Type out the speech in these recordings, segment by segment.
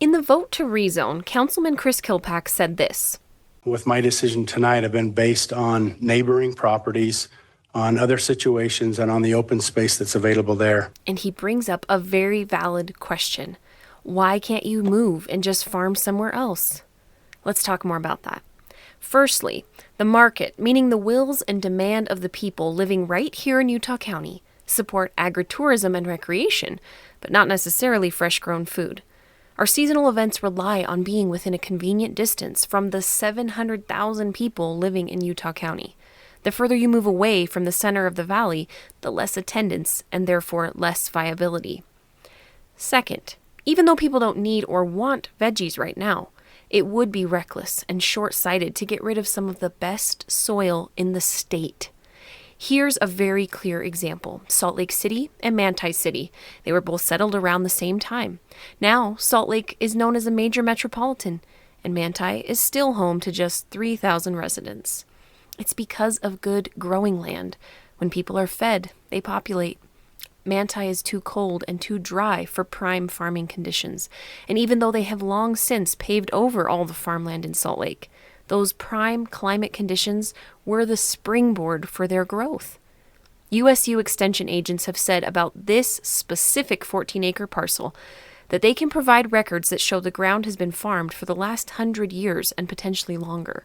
In the vote to rezone, Councilman Chris Kilpack said this. With my decision tonight, I've been based on neighboring properties, on other situations, and on the open space that's available there. And he brings up a very valid question. Why can't you move and just farm somewhere else? Let's talk more about that. Firstly, the market, meaning the wills and demand of the people living right here in Utah County, support agritourism and recreation, but not necessarily fresh-grown food. Our seasonal events rely on being within a convenient distance from the 700,000 people living in Utah County. The further you move away from the center of the valley, the less attendance and therefore less viability. Second, even though people don't need or want veggies right now, it would be reckless and short-sighted to get rid of some of the best soil in the state. Here's a very clear example. Salt Lake City and Manti City. They were both settled around the same time. Now, Salt Lake is known as a major metropolitan, and Manti is still home to just 3,000 residents. It's because of good growing land. When people are fed, they populate. Manti is too cold and too dry for prime farming conditions, and even though they have long since paved over all the farmland in Salt Lake, those prime climate conditions were the springboard for their growth. USU extension agents have said about this specific 14-acre parcel that they can provide records that show the ground has been farmed for the last 100 years and potentially longer.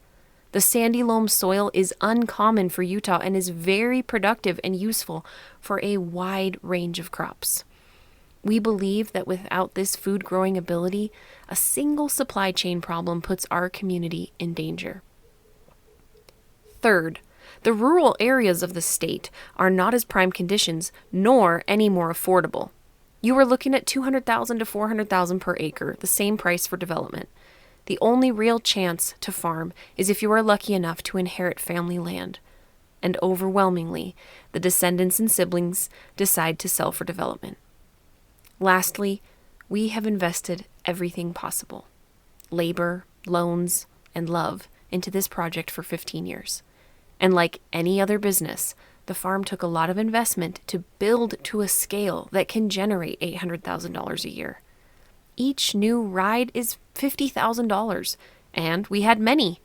The sandy loam soil is uncommon for Utah and is very productive and useful for a wide range of crops. We believe that without this food growing ability, a single supply chain problem puts our community in danger. Third, the rural areas of the state are not as prime conditions nor any more affordable. You are looking at $200,000 to $400,000 per acre, the same price for development. The only real chance to farm is if you are lucky enough to inherit family land. And overwhelmingly, the descendants and siblings decide to sell for development. Lastly, we have invested everything possible, labor, loans, and love into this project for 15 years. And like any other business, the farm took a lot of investment to build to a scale that can generate $800,000 a year. Each new ride is $50,000, and we had many.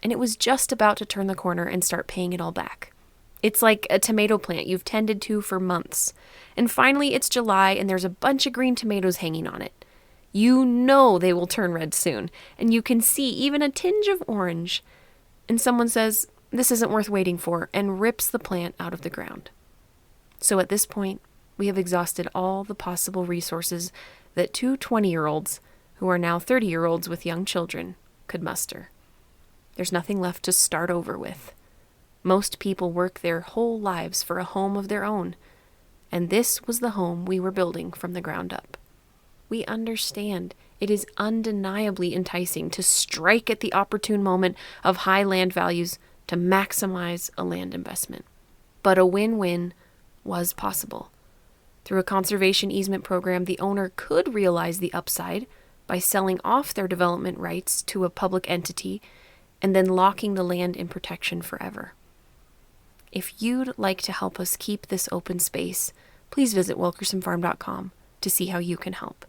And it was just about to turn the corner and start paying it all back. It's like a tomato plant you've tended to for months. And finally, it's July and there's a bunch of green tomatoes hanging on it. You know they will turn red soon, and you can see even a tinge of orange. And someone says, this isn't worth waiting for, and rips the plant out of the ground. So at this point, we have exhausted all the possible resources that two 20-year-olds, who are now 30-year-olds with young children, could muster. There's nothing left to start over with. Most people work their whole lives for a home of their own, and this was the home we were building from the ground up. We understand it is undeniably enticing to strike at the opportune moment of high land values to maximize a land investment. But a win-win was possible. Through a conservation easement program, the owner could realize the upside by selling off their development rights to a public entity and then locking the land in protection forever. If you'd like to help us keep this open space, please visit wilkersonfarm.com to see how you can help.